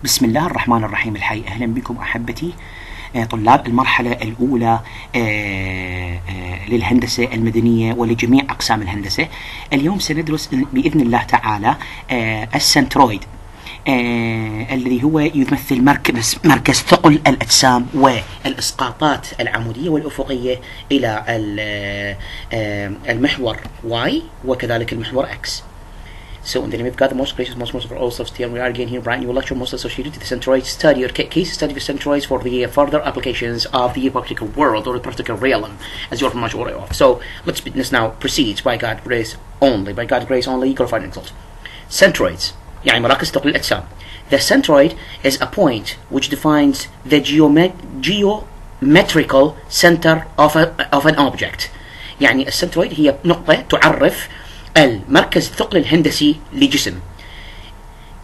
بسم الله الرحمن الرحيم الحي. أهلا بكم أحبتي طلاب المرحلة الأولى للهندسة المدنية ولجميع أقسام الهندسة. اليوم سندرس بإذن الله تعالى السنترويد الذي هو يمثل مركز ثقل الأجسام والإسقاطات العمودية والأفقية إلى المحور Y وكذلك المحور X. So in the name of God, the most gracious, most merciful, all of we are again here bringing you a lecture most associated to the centroid study or case study of centroids for the further applications of the practical world or the practical realm, as you're much aware of. So let's now proceed by God's grace only. By God's grace only, qualified and exalted. Centroids, يعني مراكز ثقل الأجسام. The centroid is a point which defines the geometrical center of an object. يعني السنترويد هي نقطة تعرف المركز الثقل الهندسي لجسم.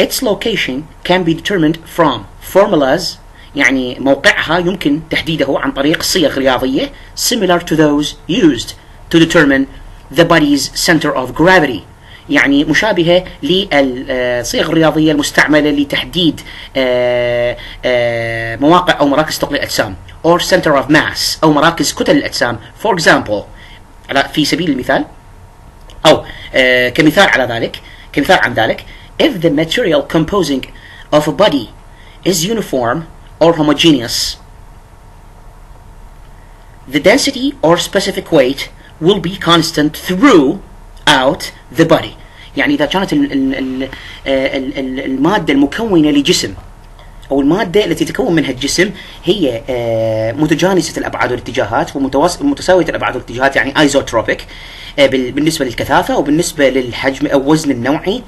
Its location can be determined from formulas، يعني موقعها يمكن تحديده عن طريق صيغ رياضية similar to those used to determine the body's center of gravity، يعني مشابهة للصيغ الرياضية المستعملة لتحديد مواقع أو مراكز ثقل الأجسام or center of mass أو مراكز كتل الأجسام. For example، في سبيل المثال أو كمثال عن ذلك if the material composing of a body is uniform or homogeneous, the density or specific weight will be constant throughout the body. يعني إذا كانت المادة المكونة لجسم أو المادة التي تتكون منها الجسم هي متجانسة الأبعاد والاتجاهات ومتساوية الأبعاد والاتجاهات، يعني ايزوتروبيك بالنسبة للكثافة وبالنسبة للحجم أو وزن النوعي.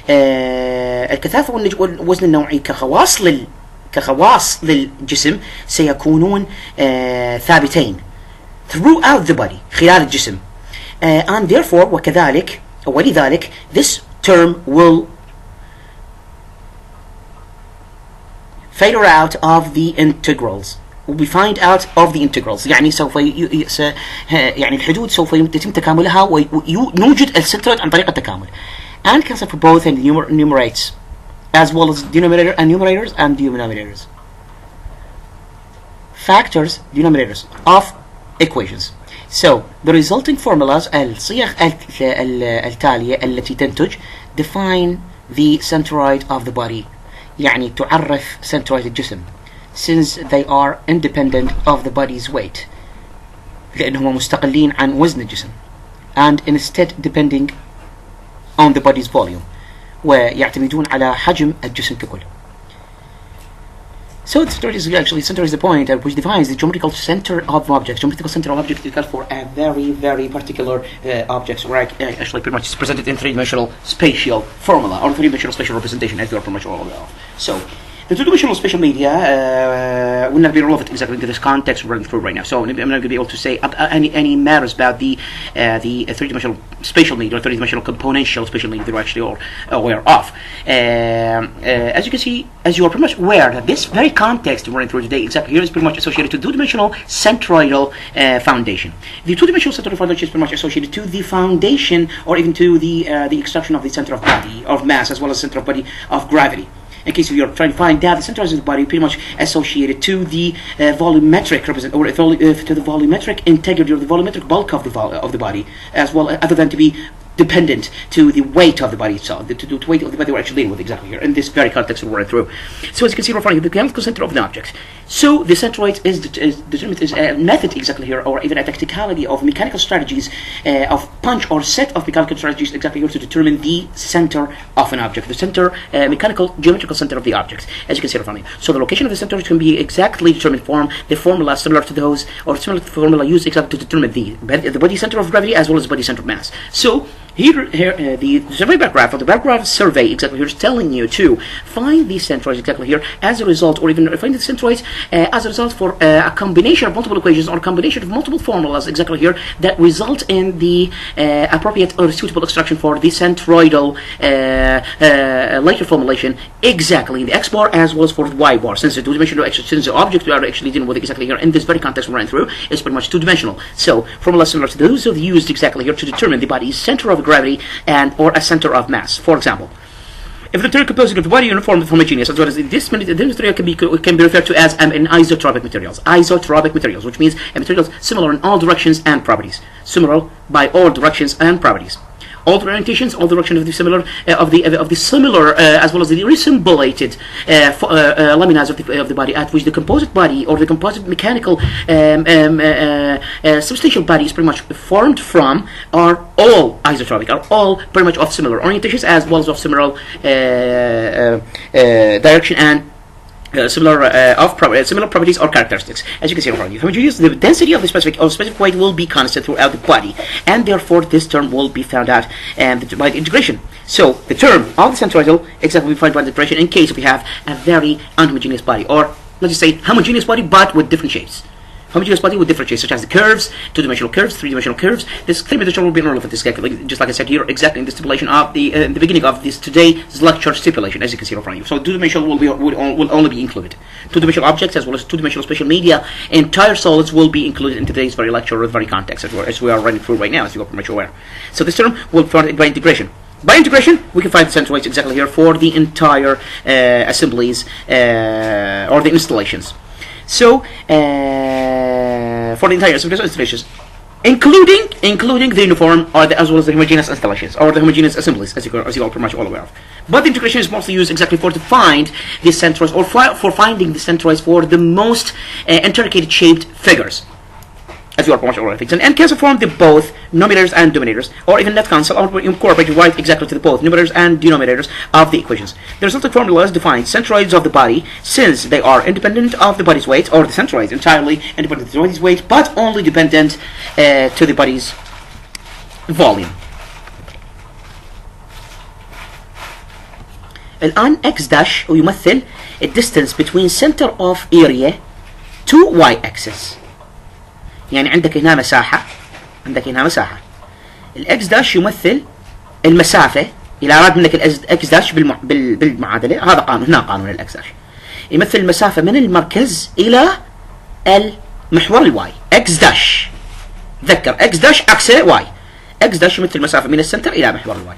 الكثافة والوزن النوعي كخواص للجسم سيكونون ثابتين throughout the body خلال الجسم. And therefore ولذلك this term will figure out of the integrals. We find out of the integrals، يعني سوف يعني الحدود سوف يتم تكاملها ونوجد السنترويد عن طريق التكامل. And cancel for both and numerates as well as numerators and denominators. Factors, denominators of equations. So the resulting formulas الصيغ التالية التي تنتج define the centroid of the body، يعني تعرف centroid الجسم since they are independent of the body's weight، لأنهم مستقلين عن وزن الجسم and instead depending on the body's volume، ويعتمدون على حجم الجسم ككل. So the centroid is the point which defines the geometrical center of objects. Geometrical center of objects is for a very particular objects, where actually pretty much is presented in three-dimensional spatial formula or three-dimensional spatial representation, as you are pretty much all aware of. So the two-dimensional spatial media will not be relevant exactly to this context we're running through right now. So I'm not going to be able to say any matters about the three-dimensional spatial media or three-dimensional componential spatial media that we're actually all aware of. As you can see, as you are pretty much aware that this very context we're running through today exactly here is pretty much associated to two-dimensional centroidal foundation. The two-dimensional centroidal foundation is pretty much associated to the foundation or even to the extraction of the center of body of mass as well as center of body of gravity. In case if you're trying to find out the center of the body, pretty much associated to the volumetric to the volumetric integrity or the volumetric bulk of the body, as well other than to be dependent to the weight of the body itself, the weight of the body we're actually dealing with exactly here in this very context we're running through. So as you can see, we're finding the mechanical center of an object. So the centroid is determined as a method exactly here, or even a tacticality of mechanical strategies of punch or set of mechanical strategies exactly here to determine the center of an object, the center mechanical geometrical center of the object, as you can see in front of you. So the location of the center can be exactly determined from the formula similar to those, or similar to the formula used exactly to determine the body center of gravity as well as the body center of mass. So here the survey backgraph or the backgraph survey exactly here is telling you to find these centroids exactly here as a result, or even find the centroids as a result for a combination of multiple equations or a combination of multiple formulas exactly here that result in the appropriate or suitable extraction for the centroidal later formulation exactly in the x bar as well as for the y bar, since the two-dimensional since the object we are actually dealing with exactly here in this very context we're running through is pretty much two-dimensional. So formulas similar to those used exactly here to determine the body's center of gravity and or a center of mass. For example, if the material composing of the body uniform and homogeneous, as well as this material can be referred to as an isotropic materials. Isotropic materials, which means a materials similar in all directions and properties. Similar by all directions and properties. All the orientations, all the directions of the similar, as well as the resemblated lamina of the body, at which the composite body or the composite mechanical substantial body is pretty much formed from, are all isotropic, are all pretty much of similar orientations as well as of similar direction and similar properties or characteristics. As you can see in front of you, homogeneous, the density of the specific weight will be constant throughout the body, and therefore this term will be found out by the integration. So the term of the centroidal exactly will be found by the integration in case we have a very unhomogeneous body, or let's just say homogeneous body but with different shapes. Homogeneous body with different shapes, such as the curves, two-dimensional curves, three-dimensional curves. This three-dimensional will be irrelevant. This just like I said here, exactly in the stipulation of the beginning of this today's lecture stipulation, as you can see in front of you. So two-dimensional will only be included. Two-dimensional objects as well as two-dimensional spatial media, entire solids will be included in today's very lecture or very context as we are running through right now, as you are pretty much aware. So this term will be found by integration. By integration, we can find the centroids exactly here for the entire assemblies or the installations. So, for the entire installations, including the uniform or as well as the homogeneous installations or the homogeneous assemblies, as you are pretty much all aware of. But the integration is mostly used exactly to find the centroids, or for finding the centroids for the most intricate shaped figures, as you are pretty much aware of things, and can form the both numerators and denominators, or even net cancel, or incorporate right exactly to the both numerators and denominators of the equations. The resulting formulas define centroids of the body, since they are independent of the body's weight, or the centroids entirely independent of the body's weight, but only dependent to the body's volume. الآن x dash يمثل the distance between center of area to y axis. يعني عندك هنا مساحة الاكس داش يمثل المسافة. إذا أراد منك الاكس داش بالمعادلة، هذا قانون، هنا قانون الاكس داش يمثل المسافة من المركز إلى المحور الواي. اكس داش، تذكر اكس داش عكسه واي. اكس داش يمثل المسافة من السنتر إلى محور الواي.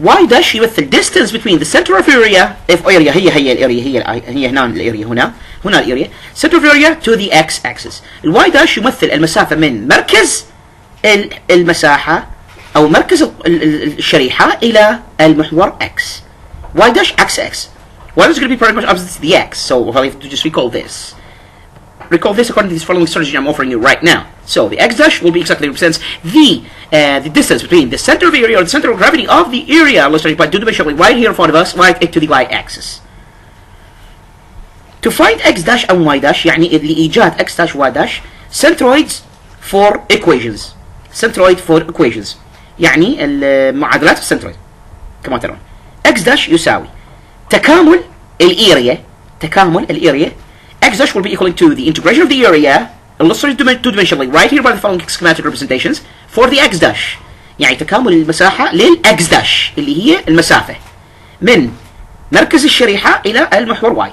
واي داش يمثل distance between the center of area، if area هي الاريا، هي هنا الاريا، هنا الاريا، center of area to the x axis. الواي داش يمثل المسافة من مركز المساحة أو مركز الشريحة إلى المحور x. واي داش عكس x. Y is going to be pretty much opposite to the x. So I have to just recall this. Recall this according to this following strategy I'm offering you right now. So the x dash will be exactly represents the distance between the center of area or the center of gravity of the area illustrated by two-dimensionally right here in front of us, right to the y-axis. To find x dash and y dash يعني لإيجاد x dash y dash centroids for equations. Centroid for equations يعني المعادلات السنترويد كما ترون. x dash يساوي تكامل الاريا. X dash will be equal to the integration of the area illustrated two-dimensionally right here by the following schematic representations for the x dash. يعني تكامل المساحة للx dash اللي هي المسافة من مركز الشريحة إلى المحور y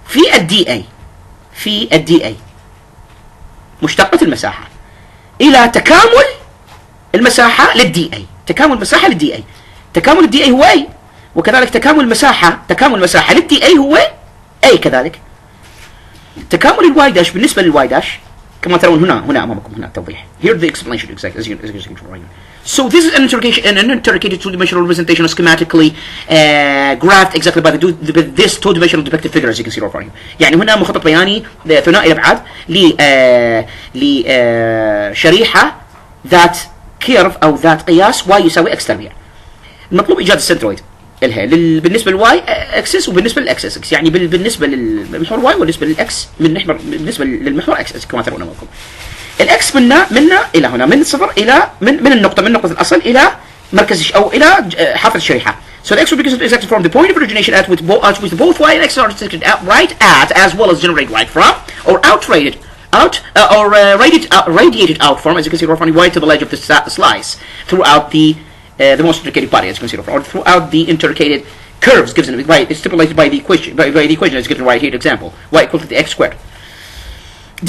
في الدي اي مشتقة المساحة إلى تكامل المساحة للدي اي. تكامل المساحة للدي اي، تكامل الدي اي هو اي، وكذلك تكامل المساحة للدي اي هو اي كذلك. تكامل الواي داش بالنسبة للواي داش كما ترون هنا أمامكم هنا التوضيح. Here the explanation exactly as you can right. So this is an interrogated two-dimensional representation schematically graphed exactly by this two-dimensional depicted figure as you can see right here. يعني هنا مخطط بياني ثنائي الأبعاد لشريحة ذات كيرف أو ذات قياس y يساوي x تربيع. المطلوب إيجاد السنترويد إلها بالنسبة للواي اكسس وبالنسبة للاكس اكس، يعني بالنسبة للمحور واي وبالنسبة للاكس بالنسبة للمحور اكس كما ترون امامكم. الاكس منا الى هنا، من صفر الى من نقطة الاصل الى مركز او الى حافة الشريحة. So the x will be exactly from the point of origination at which both y and x are intersected right at, as well as generate right from, or radiated out from, as you can see from right to the ledge of the slice throughout the most intricated body, as you can see, or throughout the intricated curves given right, it's stipulated by the equation as given right here. Example: y equal to the x squared.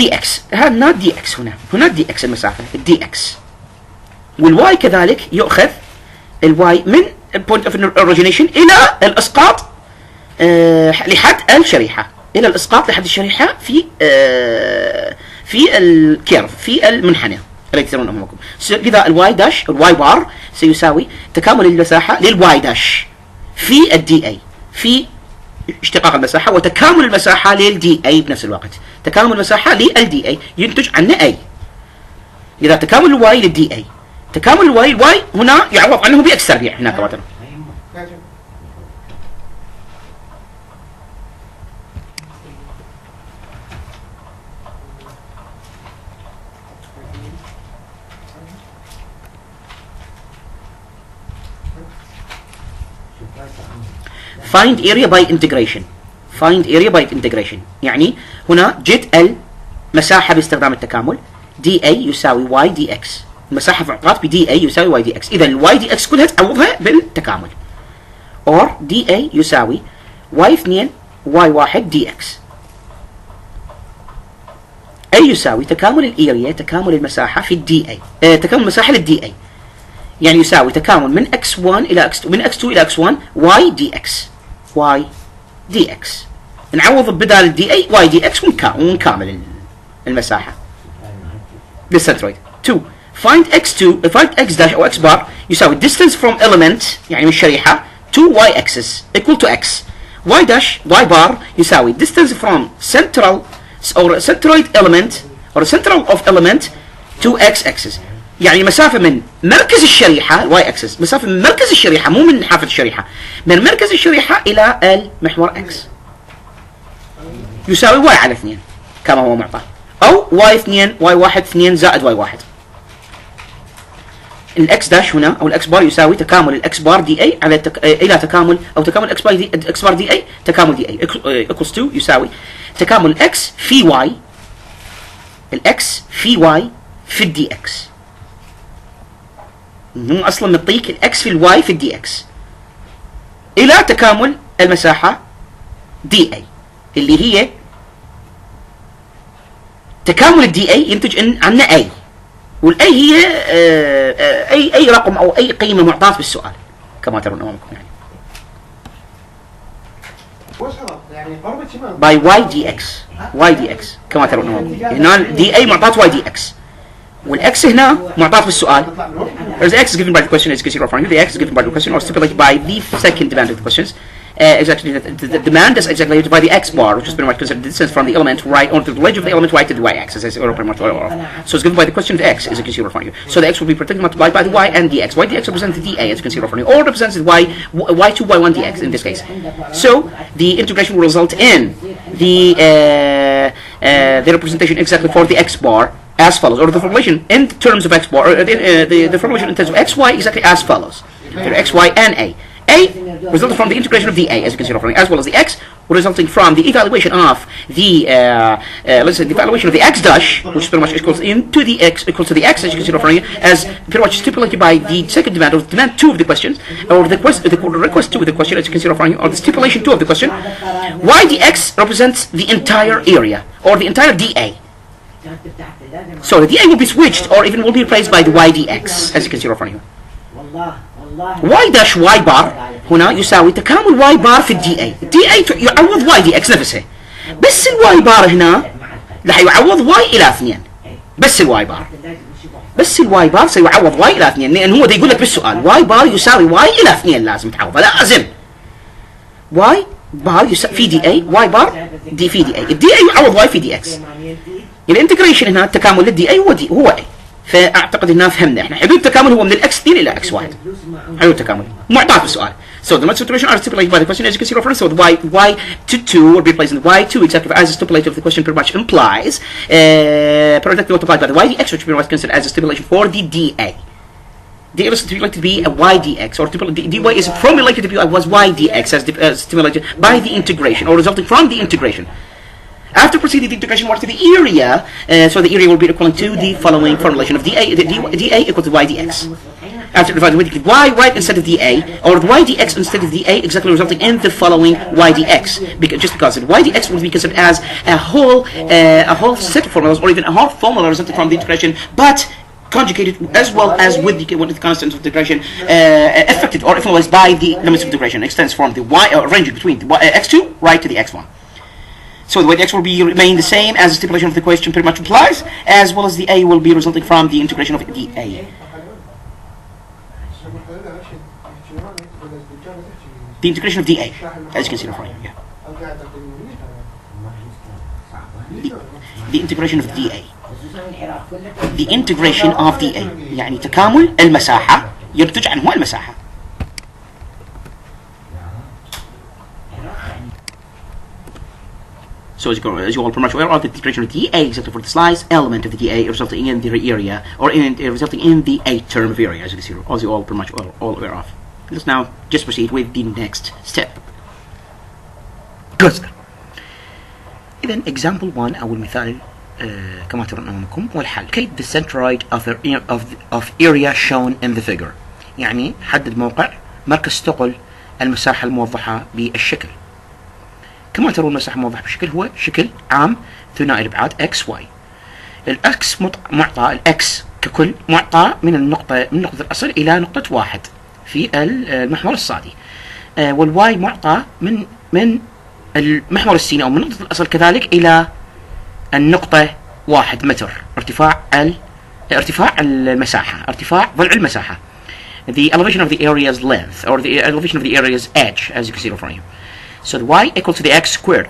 dx هنا dx هنا dx المسافة dx، والy كذلك يؤخذ الy من point of origination إلى الإسقاط لحد الشريحة، إلى الإسقاط لحد الشريحة في الكيرف، في المنحنى التي ترون أمامكم. لذا الواي داش الواي بار سيساوي تكامل المساحة للواي داش في الدي اي في اشتقاق المساحة، وتكامل المساحة للدي اي بنفس الوقت. تكامل المساحة للدي اي ينتج عنه اي. إذا تكامل الواي للدي اي، تكامل الواي هنا يعوض عنه باكس تربيع هناك كما ترون. find area by integration. find area by integration يعني هنا جت المساحة باستخدام التكامل دي اي يساوي y دي اكس، المساحة في عقات بدي اي يساوي واي دي اكس، إذا الواي دي اكس كلها تعوضها بالتكامل. or دي اي يساوي واي 2 واي 1 دي اكس، اي يساوي تكامل الاريا تكامل المساحة في الدي اي، تكامل المساحة للدي اي، يعني يساوي تكامل من x1 إلى x2 من x2 إلى x1 y dx y dx. نعوض بدال الدي اي y dx ونكامل المساحة للسنترويد. 2 find x dash أو x bar يساوي distance from element يعني من الشريحة to y axis equal to x. y dash y bar يساوي distance from central or centroid element or central of element to x axis، يعني المسافة من مركز الشريحة الواي اكسس، مسافة من مركز الشريحة مو من حافة الشريحة، من مركز الشريحة إلى المحور اكس يساوي واي على 2 كما هو معطى، أو واي 2 واي 1 2 زائد واي 1. الاكس داش هنا أو الاكس بار يساوي تكامل الاكس بار دي اي على إلى تكامل أو تكامل اكس بار دي اي تكامل دي اي equals to يساوي تكامل اكس في واي، الاكس في واي في الدي اكس. هم اصلا نعطيك الاكس في الواي في الدي اكس الى تكامل المساحه دي اي اللي هي تكامل الدي اي ينتج عنا اي، والاي هي اي رقم او اي قيمه معطاه بالسؤال كما ترون امامكم يعني. باي واي دي اكس واي دي اكس كما ترون امامكم هنا دي اي معطاه واي دي اكس، والاكس هنا معطاه بالسؤال. There's the x is given by the question as you can see right in front of you. The x is given by the question or stipulated by the second demand of the questions. Exactly the demand is exactly by the x bar, which is pretty much considered the distance from the element right onto the ledge of the element right to the y axis. So it's given by the question of the x as you can see right in front of you. So the x will be particularly multiplied by the y and the x. Y dx represents the dA as you can see right in front of you, or represents the y2 y1 dx in this case. So the integration will result in the representation exactly for the x bar as follows, or the formulation in terms of x bar, or the formulation in terms of xy exactly as follows. There are xy and a resulting from the integration of the a as you can see as well as the x resulting from the evaluation of the let's say the evaluation of the x dash, which pretty much equals into the x equals to the x as you can see as pretty much stipulated by the second demand or demand 2 of the question, or the request 2 of the question as you can see or the stipulation 2 of the question. Y dx represents the entire area or the entire dA. So the dA will be switched or even will be replaced by the y dx as you can see right in front of you. y dash y bar هنا يساوي تكامل y bar في الدي اي. الدي اي يعوض y dx نفسه، بس الواي بار هنا راح يعوض y الى 2. بس الواي بار سيعوض y الى 2، لان هو ده يقول لك بالسؤال y بار يساوي y الى 2 لازم تعوضه، لازم y بار يساوي في دي اي y بار دي في دي اي، الدي اي يعوض y في دي اكس. الانتجريشن هنا التكامل للدي اي هو اي، فاعتقد اننا فهمنا احنا حدود التكامل هو من الاكس 2 الى اكس 1 حدود التكامل معطاه بالسؤال. So the methods of integration are stipulated by the question as you can see reference. So the y to 2 will be replaced in the y2 exactly as the stipulated of the question pretty much implies, productly multiplied by the y dx, which will be considered as a stipulation for the dA. The is stipulated to be a y dx, or dy is formulated to be as y dx as stimulated by the integration or resulting from the integration. After proceeding the integration work to the area, so the area will be equivalent to the following formulation of dA equal to y dx. After dividing with y right instead of dA, or the y dx instead of dA, exactly resulting in the following y dx. Just because the y dx will be considered as a whole set of formulas, or even a whole formula resulting from the integration, but conjugated as well as with the constant of integration affected or influenced by the limits of integration extends from the y ranging between the x2 right to the x1. So the way the x will be remain the same as the stipulation of the question pretty much implies, as well as the a will be resulting from the integration of the a. The integration of dA, as you can see in front of you. The integration of dA. The integration of dA يعني تكامل المساحة ينتج عنه المساحة. So as you all pretty much aware of, the integration of dA exactly for the slice element of the dA resulting in the area or resulting in the a term of area, as you can see, as you all pretty much all aware of. Let's now just proceed with the next step. Good. إذن example 1 أو المثال كما ترون أمامكم هو الحل. Locate the centroid of area shown in the figure. يعني حدد موقع مركز ثقل المساحة الموضحة بالشكل. كما ترون المساحة الموضحة بالشكل هو شكل عام ثنائي الأبعاد x y. الأكس معطى الأكس ككل معطى من نقطة الأصل إلى نقطة واحد في المحور الصادي، والواي معطى من المحور السيني أو من نقطة الأصل كذلك إلى النقطة 1 متر ارتفاع المساحة، ارتفاع ضلع المساحة. The elevation of the area's length or the elevation of the area's edge as you can see in front of you. So the y equal to the x squared.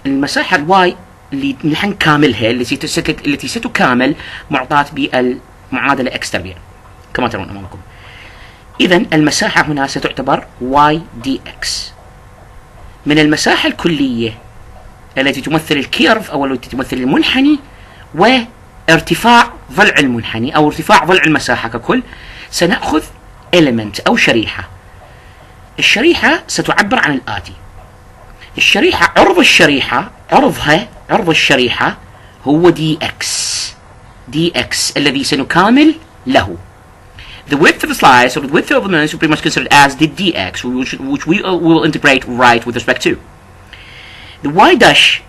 المساحة الواي اللي نحن كاملها التي ستكامل معطاة بالمعادلة x تربيع كما ترون أمامكم. إذن المساحة هنا ستعتبر y dx من المساحة الكلية التي تمثل الكيرف أو التي تمثل المنحني وارتفاع ضلع المنحني أو ارتفاع ضلع المساحة ككل. سنأخذ element أو شريحة. الشريحة ستعبر عن الآتي: الشريحة عرض الشريحة هو dx الذي سنكامل له. The width of the slice or the width of the element will be much considered as the dx, which we will integrate right with respect to. The y dash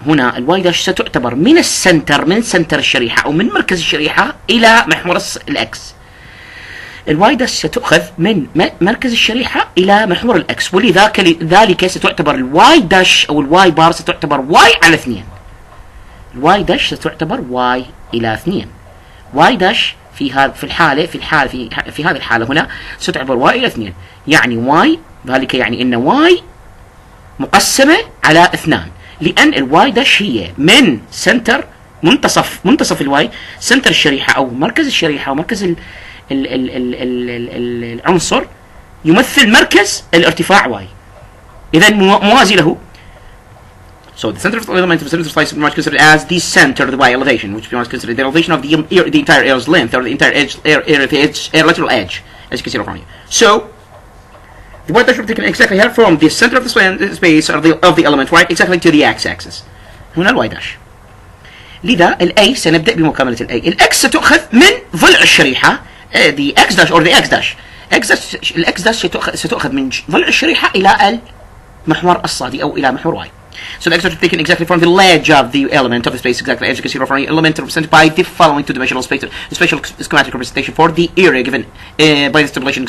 هنا ال y dash ستعتبر من سنتر الشريحة أو من مركز الشريحة إلى محور الإكس. ال y dash ستأخذ من مركز الشريحة إلى محور الإكس، ولذلك ستعتبر ال y dash أو ال y bar ستعتبر y على 2. ال y dash ستعتبر y إلى 2. y dash في هذه الحالة هنا ستعتبر y إلى 2، يعني y ذلك يعني إن y مقسمة على 2، لأن الواي داش هي من سنتر منتصف الواي سنتر الشريحة أو مركز الشريحة أو مركز العنصر يمثل مركز الارتفاع واي، إذا موازي له. So the center of the element of the center of the slice is much considered as the center of the y elevation, which is considered the elevation of the entire area's length or the entire lateral edge, as you can see in front of you. So the y dash will be taken exactly here from the center of the space of the element right exactly to the x-axis. هنا ال y dash. لذا ال a سنبدأ بمكاملة ال a. ال x ستأخذ من ضلع الشريحة the x dash or the x dash. ال x dash ستأخذ من ضلع الشريحة إلى المحور الصادي أو إلى محور y. So the x dash will be taken exactly from the ledge of the element of the space exactly as you can see from the element represented by the following two-dimensional spatial schematic representation for the area given by the stipulating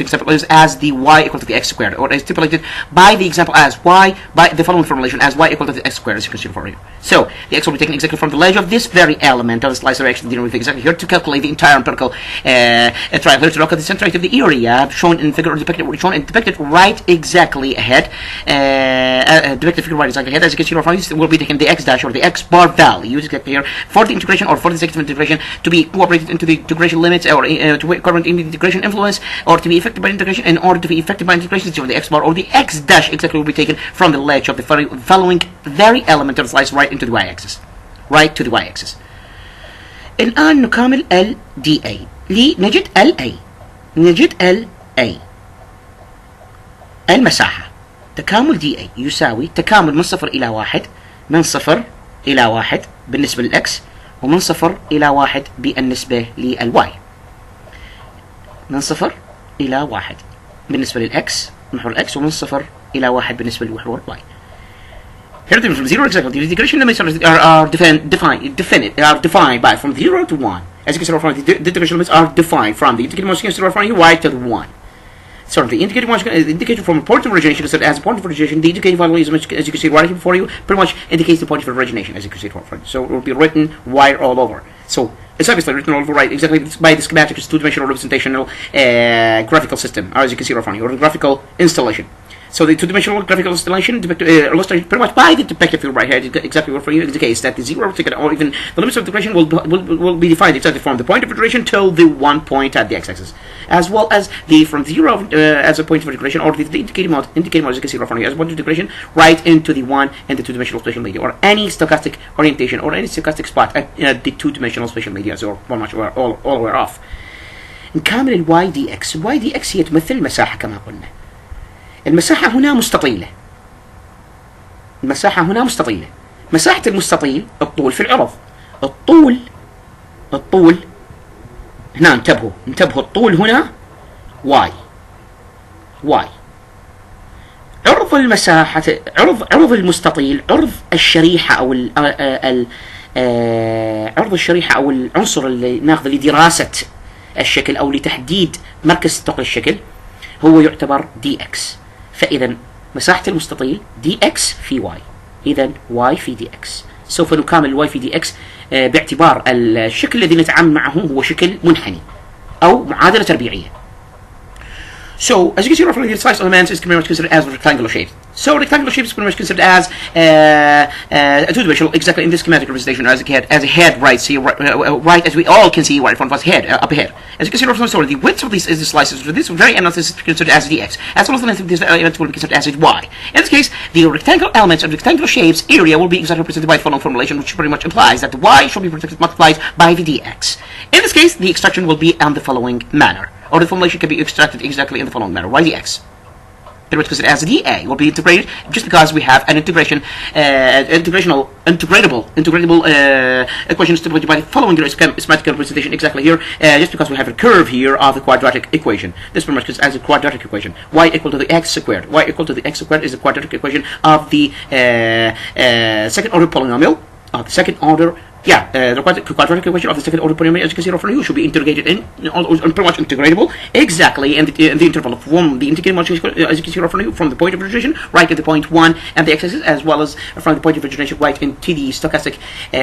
example as the y equal to the x squared, or as stipulated by the example as y by the following formulation as y equal to the x squared as you can see from you. So the x will be taken exactly from the ledge of this very element of the slice direction dealing with exactly here to calculate the entire empirical triangle to look at the centroid of the area shown in figure or depicted right exactly ahead. Depicted figure right exactly ahead as you can see from this will be taken the x dash or the x bar value here for the integration or for the second integration to be incorporated into the integration limits or to be incorporated in the integration influence or to be affected by integration in order to be affected by integration of the x bar or the x dash exactly will be taken from the ledge of the following very element of the slice right into the y-axis, right to the y-axis. الآن نكامل ال dA لنجد ال a المساحة. تكامل dA يساوي تكامل من 0 إلى 1 من 0 إلى 1 بالنسبة للإكس ومن 0 إلى 1 بالنسبة للواي. من 0 إلى 1 بالنسبة للإكس محور الإكس ومن 0 إلى 1 بالنسبة لمحور الواي. Here the from 0 exactly. The integration limits are defined by from 0 to 1. As you can see, the integration limits are defined from the indicated motion right to the 1. So the indicated motion indicated from a point of origination is as a point of origination. The indicated value is, as you can see right here before you, pretty much indicates the point of origination, as you can see. So it will be written wire all over. So it's obviously written all over right exactly by the schematic, it's two-dimensional representational graphical system, or as you can see right from you, or the graphical installation. So the two-dimensional graphical installation illustrated pretty much by the depicted figure right here exactly what for you indicates that the zero or even the limits of integration will be defined exactly from the point of integration till the 1 point at the x-axis, as well as the from 0 as a point of integration, or the indicated mode as you can see right from here as a point of integration right into the 1 and the two-dimensional spatial media, or any stochastic orientation or any stochastic spot at the two-dimensional spatial media, so pretty much all aware of. نكمل الواي دي اكس. الواي دي اكس هي تمثل المساحة كما قلنا. المساحة هنا مستطيلة. المساحة هنا مستطيلة. مساحة المستطيل الطول في العرض. الطول هنا انتبهوا الطول هنا واي. عرض المساحة عرض المستطيل، عرض الشريحة أو عرض الشريحة أو العنصر اللي ناخذه لدراسة الشكل أو لتحديد مركز ثقل الشكل هو يعتبر دي اكس. فإذا مساحة المستطيل دي اكس في واي، إذا واي في دي اكس. سوف نكامل الواي في دي اكس باعتبار الشكل الذي نتعامل معه هو شكل منحني أو معادلة تربيعية. So, as you can see, roughly the size elements is pretty much considered as rectangular shape. So, rectangular shape is pretty much considered as a two-dimensional, exactly in this schematic representation, as a head, right? See, right as we all can see right in front of us, head, up ahead. As you can see, roughly, so the width of these is the slices. For this very element is considered as dx, as well as the length of this element will be considered as y. In this case, the rectangular elements of rectangular shapes area will be exactly represented by the following formulation, which pretty much implies that the y shall be multiplied by the dx. In this case, the extraction will be on the following manner. Or the formulation can be extracted exactly in the following manner. Y dx, because it as a dA will be integrated just because we have an integratable equation stipulated by the following schematic representation exactly here. Just because we have a curve here of the quadratic equation, this pretty much is as a quadratic equation. Y equal to the x squared. Y equal to the x squared is the quadratic equation of the second order polynomial of the second order. The quadratic equation of the second order polynomial, as you can see from here, should be integrated in, pretty much integratable exactly in the interval of 1, the integrated motion, as you can see from here, from the point of origination right to the point 1 and the x-axis, as well as from the point of origination right into the stochastic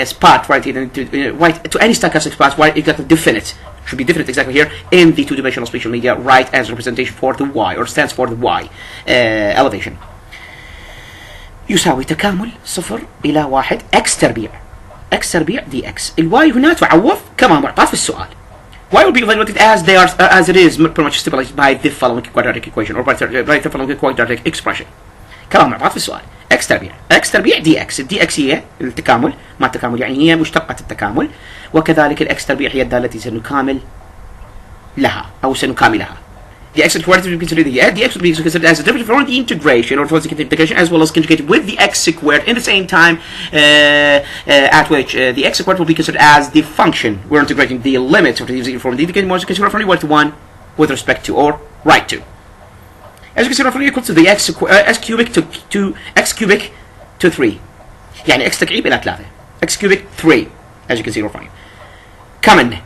spot, right to any stochastic spot, right exactly definite, should be definite exactly here in the two-dimensional spatial media, right as representation for the y, or stands for the y elevation. يساوي تكامل 0 إلى 1 x تربيع. x تربيع دي اكس. الواي هنا تعوض كما معطى في السؤال. Y will be evaluated as it is pretty much stipulated by the following quadratic equation, or by the following quadratic expression. كما معطى في السؤال. x تربيع دي اكس. الدي اكس هي التكامل، ما التكامل يعني هي مشتقة التكامل، وكذلك الاكس تربيع هي الدالة التي سنكامل لها أو سنكاملها. The x squared will be considered the x will be considered as a derivative from the integration, or towards the integration, as well as conjugated with the x squared in the same time at which the x squared will be considered as the function. We're integrating the limits of the from the indicated motion from 1 to 1 with respect to or right to. As you can see, roughly equal to the x cubic to x cubic to 3. يعني x تكعيب إلى 3. x cubic 3. As you can see, roughly. كمان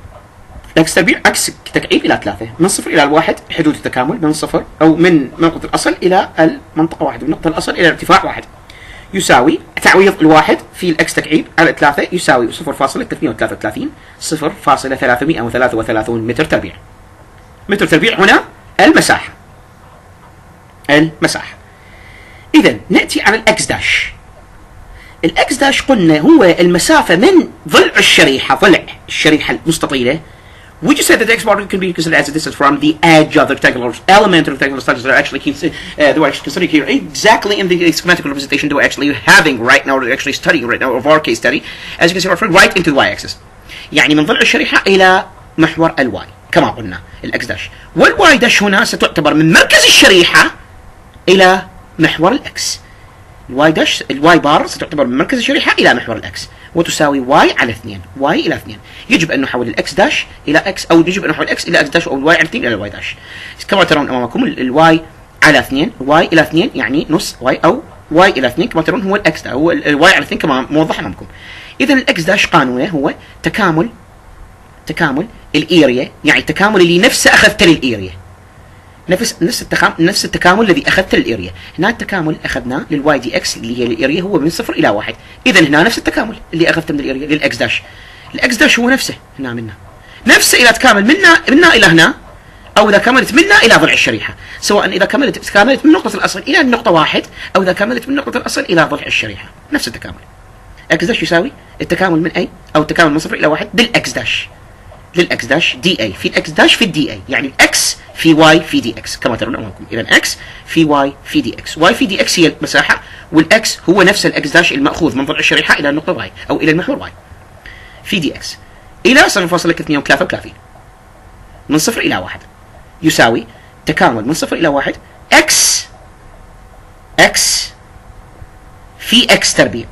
x تربيع x تكعيب إلى 3 من 0 إلى 1 حدود التكامل من 0 أو من نقطة الأصل إلى المنطقة 1 من نقطة الأصل إلى ارتفاع 1 يساوي تعويض الواحد في الإكس تكعيب على 3 يساوي 0.333 0.333 متر تربيع. متر تربيع هنا المساحة. إذا نأتي على الإكس داش. الإكس داش قلنا هو المسافة من ضلع الشريحة المستطيلة. We just said that the x bar can be considered as a distance from the edge of the rectangular element of rectangular structures that are actually considered here exactly in the schematic representation that we're actually having right now, or actually studying right now of our case study. As you can see, we're referring right into the y-axis. يعني من ضلع الشريحة إلى محور الواي كما قلنا الإكس داش. والواي داش هنا ستعتبر من مركز الشريحة إلى محور الإكس. الواي بار ستعتبر من مركز الشريحة إلى محور الإكس وتساوي واي على 2 واي إلى 2. يجب أن نحول الإكس داش إلى إكس، أو يجب أن نحول الإكس إلى إكس داش، أو الواي على 2 إلى الواي داش. كما ترون أمامكم الواي على 2 واي إلى 2 يعني نص واي أو واي الى 2 كما ترون هو الاكس، هو الواي على 2 كما موضح امامكم. اذا الاكس داش قانونه هو تكامل الاريا، يعني التكامل اللي نفسه اخذته للاريا، نفس التكامل الذي اخذته للاريا. هنا التكامل اخذناه للواي دي اكس اللي هي الاريا هو من 0 الى 1. اذا هنا نفس التكامل اللي اخذته من الاريا للاكس داش. الاكس داش هو نفسه هنا منا، نفسه اذا تكامل منا الى هنا، او اذا كملت منا الى ضلع الشريحه، سواء اذا كملت من نقطه الاصل الى النقطه 1، او اذا كملت من نقطه الاصل الى ضلع الشريحه، نفس التكامل. اكس داش يساوي التكامل من اي، او التكامل من 0 الى 1 بالاكس داش، للاكس داش دي اي في الاكس داش في الدي اي، يعني الاكس في واي في دي اكس كما ترون امامكم. اذا اكس في واي في دي اكس، واي في دي اكس هي المساحه، والاكس هو نفس الاكس داش الماخوذ من ضلع الشريحه الى النقطه واي او الى المحور واي في دي اكس الى 0.32 من 0 الى 1 يساوي تكامل من 0 الى 1 اكس في اكس تربيع.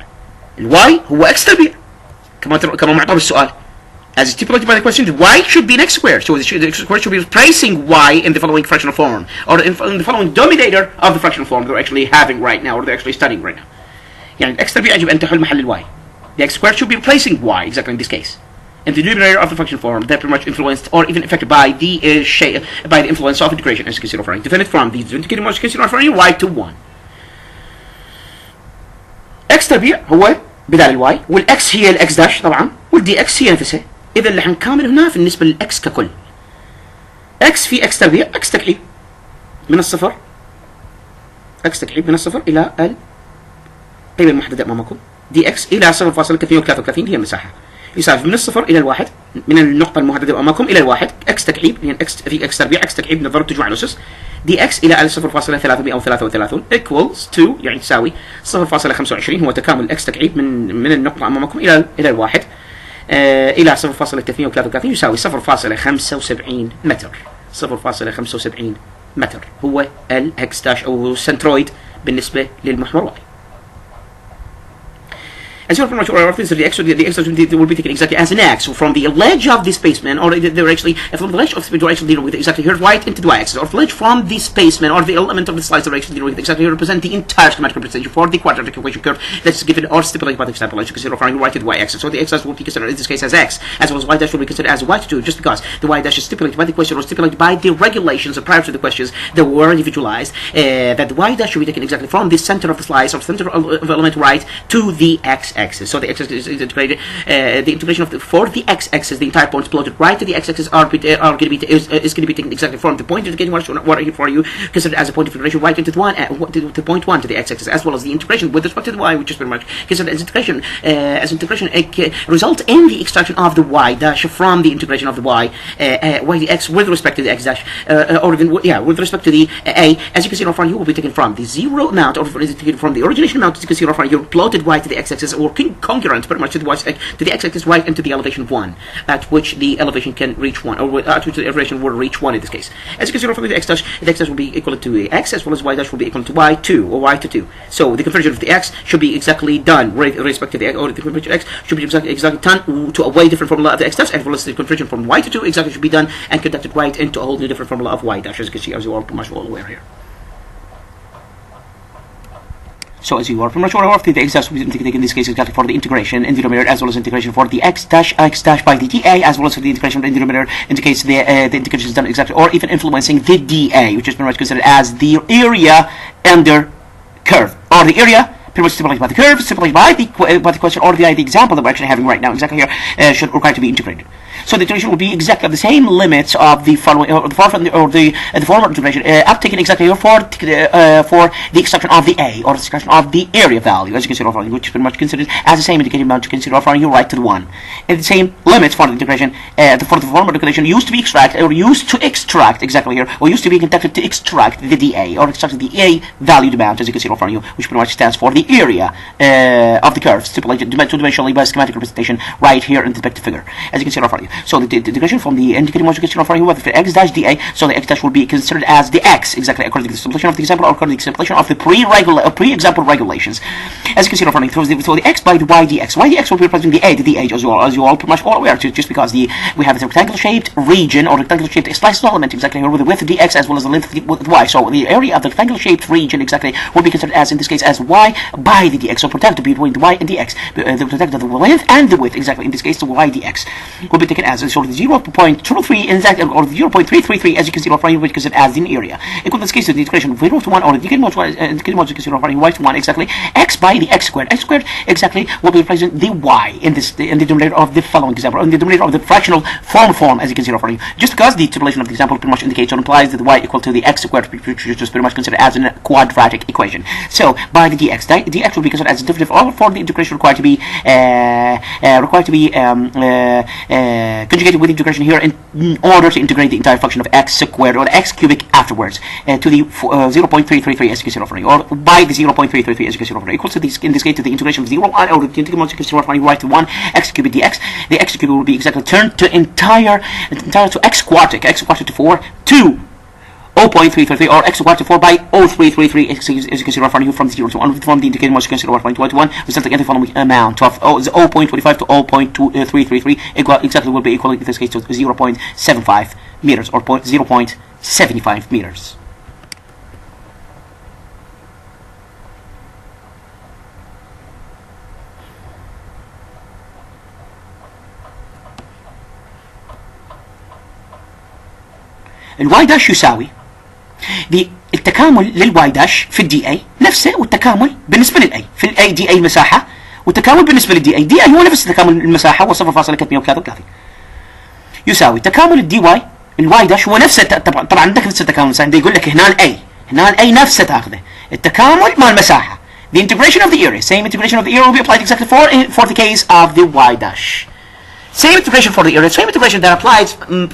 الواي هو اكس تربيع كما معطى بالسؤال. As stipulated by the question, y should be an x squared. So the x squared should be replacing y in the following fractional form, or in the following denominator of the fractional form they're actually having right now, or they're actually studying right now. يعني x تربيع يجب أن تحل محل y. The x squared should be replacing y exactly in this case. In the numerator of the fractional form, they're pretty much influenced or even affected by the influence of integration, as you can see referring. Define it from the indicated multiplication referring y to 1. x تربيع هو بدال الواي، والاكس هي الاكس داش طبعا، والدي اكس هي نفسها. اذا اللي حنكامل هنا بالنسبه للاكس ككل، اكس في اكس تربيع، اكس تكعيب من الصفر، اكس تكعيب من الصفر الى القيمه المحدده امامكم، دي اكس الى 0.233 هي المساحه، يساوي من الصفر الى الواحد، من النقطه المحدده امامكم الى الواحد، اكس تكعيب يعني اكس في اكس تربيع، اكس تكعيب نضرب تجمع الاسس، دي اكس الى 0.333 equals to يعني تساوي 0.25 هو تكامل اكس تكعيب من النقطه امامكم الى الواحد الى 0.333 يساوي 0.75 متر. 0.75 متر هو الاكس داش او السنترويد بالنسبه للمحور واي. As you're pretty much aware of this, the x will be taken exactly as an x from the ledge of the spaceman, or they're actually from the ledge of the spaceman, actually dealing with exactly here right into the y-axis, or the ledge from the spaceman, or the element of the slice direction dealing with exactly here represent the entire schematic representation for the quadratic equation curve that's given or stipulated by the example. As you can see, referring right to the y-axis, so the x will be considered in this case as x, as well as y dash will be considered as y to 2, just because the y dash is stipulated by the question or stipulated by the regulations prior to the questions that were individualized. That the y dash should be taken exactly from the center of the slice or center of element right to the x-axis. So the x-axis is integrated. The integration of for the x-axis, the entire points plotted right to the x-axis are going to be taken exactly from the point indicating what are here for you considered as a point of integration right into the point 1 to the x-axis, as well as the integration with respect to the y, which is pretty much considered as integration result in the extraction of the y dash from the integration of the y dx with respect to the x dash or even with respect to the a. As you can see in front, you will be taken from the zero amount or from the origination amount. As you can see in front, you're plotted y to the x-axis or congruent pretty much to the x-axis right into the elevation of 1, at which the elevation can reach 1, or at which the elevation will reach 1 in this case. As you can see from the x dash will be equal to x, as well as y dash will be equal to y2 or y to 2. So the conversion of the x should be exactly done with respect to the x, or the conversion of x should be exactly done to a way different formula of the x dash, as well as the conversion from y to 2 exactly should be done and conducted right into a whole new different formula of y dash, as you can see, as you are pretty much all aware here. So as you are pretty much aware of, the x dash will be taken in this case exactly for the integration in the numerator, as well as integration for the x dash by the dA, as well as for the integration in the numerator indicates the integration is done exactly or even influencing the dA, which is pretty much considered as the area under curve, or the area pretty much stipulated by the curve, stipulated by the question or the example that we're actually having right now exactly here should require to be integrated. So the integration will be exactly the same limits of the following the former integration up taken exactly here for the extraction of the a or the extraction of the area value, as you can see over, which is pretty much considered as the same indicated amount you can see over here right to the 1. And the same limits for the integration for the former integration used to be extract exactly here, or used to be conducted to extract the dA or extract the a valued amount, as you can see over here, which pretty much stands for the the area of the curve stipulated two-dimensionally by schematic representation right here in the depicted figure, as you can see in front of you. So the integration from the indicated modular in front of you with the x dash dA, so the x dash will be considered as the x, exactly according to the stipulation of the example or according to the stipulation of the pre-example regulations. As you can see in front of you, so the x by the y dx. Y dx will be representing the a to the h, as you all pretty much all aware, just because we have the rectangular shaped region or rectangular shaped slice element exactly here with the width of dx as well as the length of y. So the area of the rectangular shaped region exactly will be considered as, in this case, as y by the dx. So protected between the y and dx, the protected the length and the width exactly. In this case, the y dx will be taken as sort of 0.33 exactly or 0.333, as you can see in front of you, which is considered as the area. Equal in this case to the integration of 0 to 1 or the indicated modular you can see in front of you, y to 1 exactly. X by the x squared. X squared exactly will be representing the y in the denominator of the following example, in the denominator of the fractional form, as you can see in front of you. Just because the stipulation of the example pretty much indicates or implies that the y equal to the x squared, which is just pretty much considered as a quadratic equation. So by the dx, dx will be considered as a derivative for the integration required to be conjugated with the integration here in order to integrate the entire function of x squared or x cubic afterwards to the 0.333, as you can see in front of you, or by the 0.333, as you can see in front of you, equals to this, in this case, to the integration of 0 1 or the integral you can see in front of you, right to 1 x cubic dx. The x cubic will be exactly turned to entire to x quartic to 4 to 0.333 or x squared to 4 by 0.333, as you can see in front of you, from 0 to 1, from the indicated modular you can see in front of you, 1 to 1, resulting in the following amount of 0.25 to 0.333, exactly will be equal in this case to 0.75 meters or 0.75 meters. الواي داش يساوي التكامل للواي داش في الدي اي نفسه والتكامل بالنسبه للاي في الاي دي اي المساحه والتكامل بالنسبه للدي اي. دي اي هو نفس تكامل المساحه هو 0.333 يساوي تكامل الدي واي الواي داش هو نفسه. طبعا عندك نفس التكامل، ده يقول لك هنا الاي نفسه تاخذه التكامل مع المساحه. The integration of the area, same integration of the area will be applied exactly for the case of the y dash. Same integration for the area, same integration that applies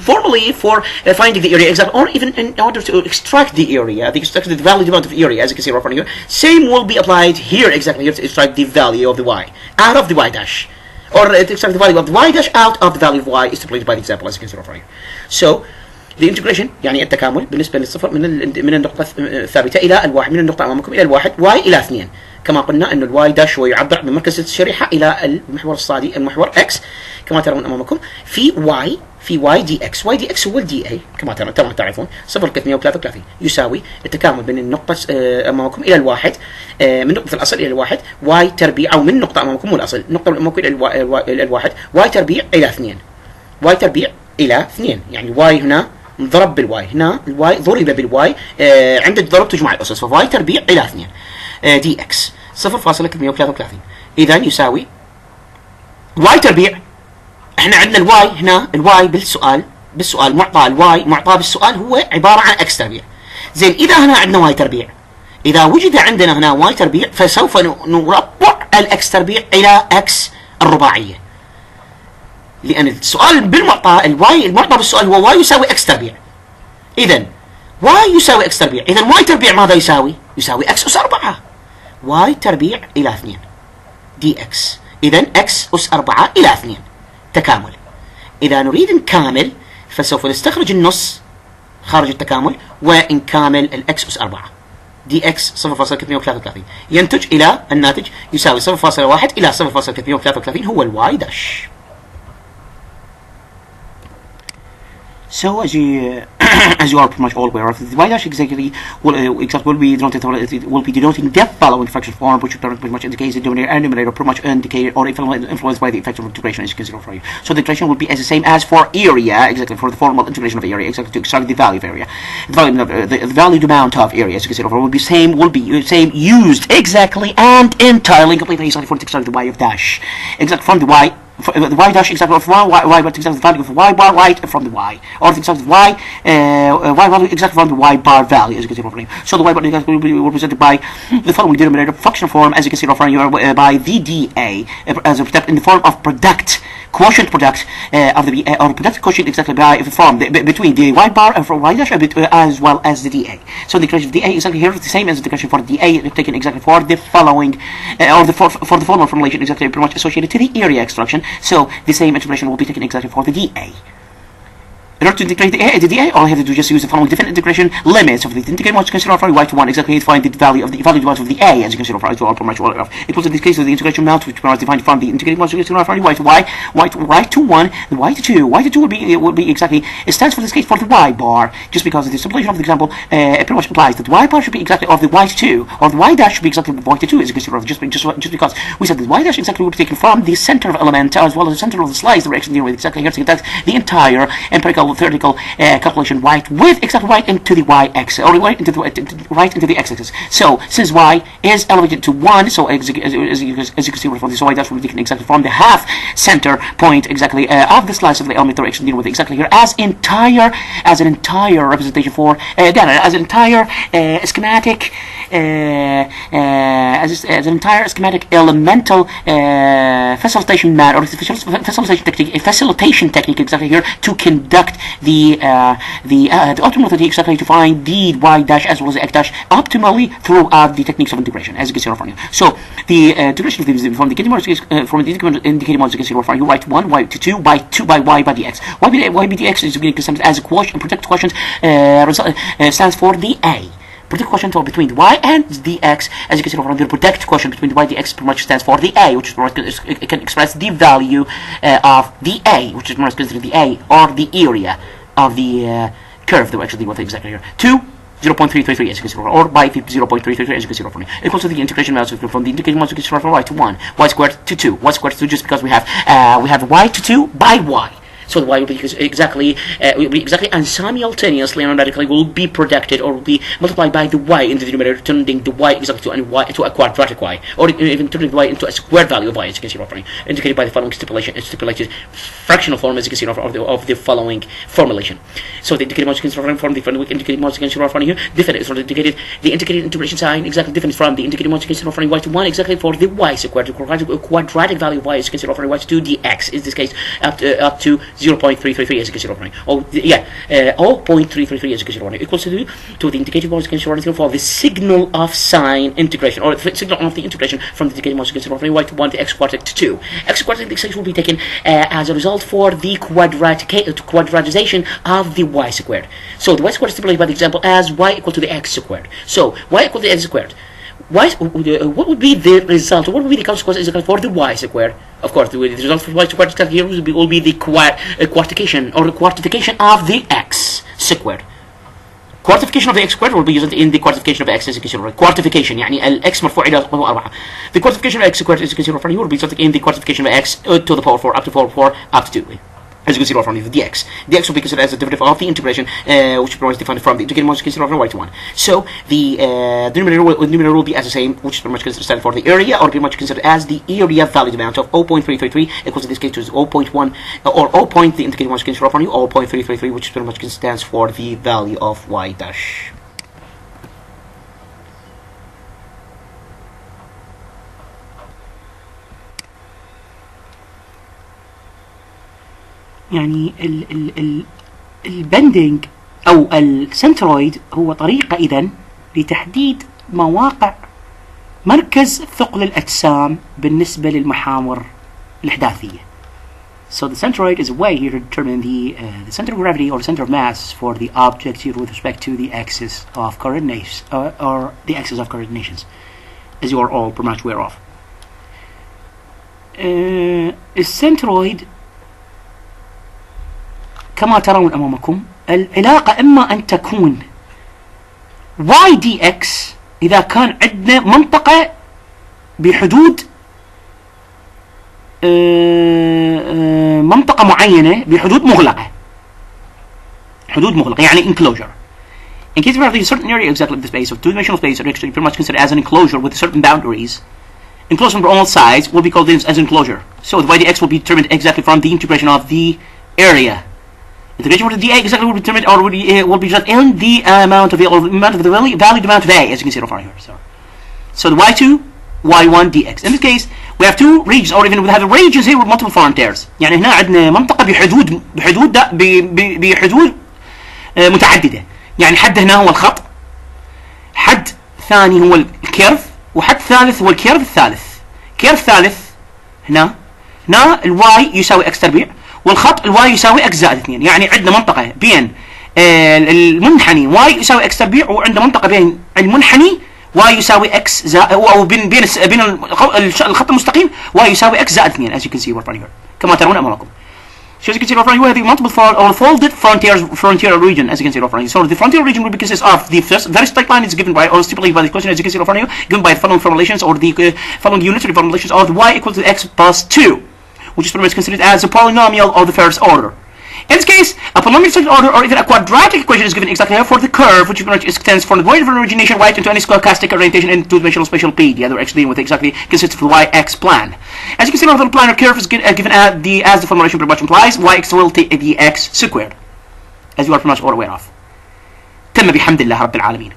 formally for finding the area exact, or even in order to extract the area, the value amount of area, as you can see right from here. Same will be applied here exactly here to extract the value of the y out of the y dash, or to extract the value of the y dash out of the value of y is stipulated by the example, as you can see right from here. So the integration يعني التكامل بالنسبة للصفر من النقطة الثابتة إلى الواحد، من النقطة أمامكم إلى الواحد y إلى 2. كما قلنا أن الواي داش هو يعبر بمركز الشريحة إلى المحور الصادي، المحور x كما ترون أمامكم في y دي x. y دي x هو الدي اي كما تعرفون 0.333 يساوي التكامل بين النقطة أمامكم إلى الواحد من نقطة الأصل إلى الواحد y تربيع، أو من نقطة أمامكم والأصل نقطة أمامكم إلى الواحد y تربيع إلى 2. y تربيع إلى 2 يعني y هنا ضرب بالواي، هنا الواي ضرب بالواي عند الضرب تجمع الأسس، فواي تربيع إلى 2 دي اكس 0.333 إذا يساوي واي تربيع. احنا عندنا الواي هنا، الواي بالسؤال معطى، الواي معطى بالسؤال هو عبارة عن اكس تربيع. زين إذا هنا عندنا واي تربيع، إذا وجد عندنا هنا واي تربيع فسوف نربع الاكس تربيع إلى اكس الرباعية، لأن السؤال بالمعطى الواي المعطى بالسؤال هو واي يساوي اكس تربيع. إذا واي يساوي اكس تربيع، إذا واي تربيع ماذا يساوي؟ يساوي اكس أس 4 واي تربيع إلى 2 دي اكس. إذا اكس أس 4 إلى 2 تكامل. إذا نريد نكامل فسوف نستخرج النص خارج التكامل ونكامل الاكس أس 4 دي اكس 0.333 ينتج إلى الناتج يساوي 0.1 إلى 0.333 هو الواي داش. So as you are pretty much all aware of, the y dash exactly will be denoting the following fraction form, which pretty much indicates the denominator and numerator pretty much indicated or influenced by the effect of integration, as you can see for you. So the integration will be as the same as for area, exactly for the formal integration of area, exactly to extract the value of area, the valued amount of area, as you can see will be same used exactly and entirely completely exactly for the extract the y of dash, exactly from the y the y dash exactly of y but exactly the value of the y bar right from the y, or the exact y value exactly from the y bar value, as you can see in front of you. So the y bar exactly will be represented by the following denominator functional form, as you can see in front of you, by the dA as a product in the form of product, quotient product of the or product quotient exactly by the form between the y bar and from y dash as well as the dA. So the equation of dA exactly here is the same as the equation for dA taken exactly for the following or the for the formal formulation exactly pretty much associated to the area extraction. So the same interpolation will be taken exactly for the dA. In order to integrate the dA, all I have to do is just use the following different integration limits of the integrated modulus consider from y to 1 exactly to find the value of the of the a, as you can see from all much equals in this case of the integration amount, which was defined from the integrated modulus consider from y to y to 1, and y to 2. Y to 2 will be exactly, it stands for this case for the y bar, just because of the simplification of the example, it pretty much implies that the y bar should be exactly of the y to 2, or the y dash should be exactly y to 2, as you can see from just because we said that y dash exactly will be taken from the center of element as well as the center of the slice direction dealing with exactly here to conduct the entire empirical theoretical calculation right with exactly right into the y-axis, or right into the x-axis. So since y is elevated to 1, so as you can see from this, so y dash will be taken exactly from the half center point exactly of the slice of the element direction dealing with exactly here as an entire representation for again as an entire schematic as an entire schematic elemental facilitation matter or facilitation technique exactly here to conduct the optimal method exactly to find the y dash as well as the x dash optimally throughout the techniques of integration, as you can see in front of you. So the integration of these from the indicated modules you can see in front of you, y to 1, y to 2 by y by dx. Y by dx is being considered as a quotient, product quotient stands for the a. Product quotient between the y and the x, as you can see from the product quotient between the y and the x pretty much stands for the a, which it can express the value of the a, which is more considered the a or the area of the curve that we're actually dealing with exactly here, to 0.333 as you can see, or by 0.333 as you can see from here, equals to the integration value from the indicated modulus you can see from y to 1, y squared to 2, y squared to 2 just because we have y to 2 by y. So the y will be exactly and simultaneously and radically will be produced or will be multiplied by the y in the denominator, turning the y exactly to a quadratic y, or even turning the y into a squared value of y, as you can see right, indicated by the following stipulated fractional form, as you can see of the following formulation. So the indicated modulus from the indicated modulus from here different from the indicated integration sign exactly different from the indicated modulus from y to 1 exactly for the y squared, the quadratic value of y, as you can see from y to 2 dx is this case up to 0.333 as you can see over here. 0.333 as you can see over here equals to the indicated modulus for the signal of sign integration, or the signal of the integration from the indicated modulus over here y to 1 to x quadratic to 2. X quadratic integration will be taken as a result for the quadratization of the y squared. So the y squared is stipulated by the example as y equal to the x squared. So y equal to the x squared. What would be the result? What would be the consequence for the y squared? Of course, the result for y squared here will be the quantification or the quantification of the x squared. Quantification of the x squared will be used in the quantification of x, as you can see. Quantification يعني الx مرفوع إلى قوة 4. The quantification of x squared, as you can see, will be used in the quantification of x to the power 4 up to 4 up to 2. As you can see from the dx. Dx will be considered as a derivative of the integration, which is defined from the integrated modulus considered from y to 1. So the numerator will be as the same, which is pretty much considered stand for the area, or pretty much considered as the area valid amount of 0.333 equals in this case to 0.1 or 0. The indicated modulus considered from you 0.333, which pretty much stands for the value of y dash. يعني البندنج او السنترويد هو طريقة اذا لتحديد مواقع مركز ثقل الاجسام بالنسبة للمحاور الاحداثية. So the centroid is a way here to determine the center of gravity or center of mass for the object here with respect to the axis of coordinates or the axis of coordinations, as you are all pretty much aware of. السنترويد كما ترون أمامكم العلاقة إما أن تكون y dx إذا كان عندنا منطقة بحدود منطقة معينة بحدود مغلقة يعني enclosure. In case we have a certain area exactly of the space of two-dimensional space, or actually pretty much considered as an enclosure with certain boundaries, enclosed from all sides will be called as enclosure. So the y dx will be determined exactly from the integration of the area. Integration for the dA exactly will be determined, or will be just in the amount of the valued amount of A, as you can see right here. So the y2, y1 dx. In this case, we have two regions, or even we have regions here with multiple frontiers. يعني هنا عندنا منطقة بحدود متعددة. يعني حد هنا هو الخط، حد ثاني هو الكيرف، وحد ثالث هو الكيرف الثالث. كيرف ثالث هنا الواي يساوي اكس تربيع، والخط الواي يساوي اكس زائد 2، يعني عندنا منطقة بين المنحني واي يساوي اكس تربيع، وعندنا منطقة بين المنحني واي يساوي اكس زائد، او بين الخط المستقيم واي يساوي اكس زائد 2 as you can see right here كما ترون امامكم. So as you can see right here, we have the multiple or folded frontier region, as you can see right here. So the frontier region will be consist of the very straight line is given by, or stipulated by the question, as you can see right here, given by the following formulations, or the following unitary formulations of the y equal to x plus 2, which is pretty much considered as a polynomial of the first order. In this case, a polynomial second order or even a quadratic equation is given exactly here for the curve, which extends from the point of origination right into any stochastic orientation in two-dimensional spatial P. The other actually dealing with exactly consists of the y-x plan. As you can see, the planar curve is given as the formulation pretty much implies, y-x will take the x squared, as you are pretty much all aware of. تم بحمد الله رب العالمين.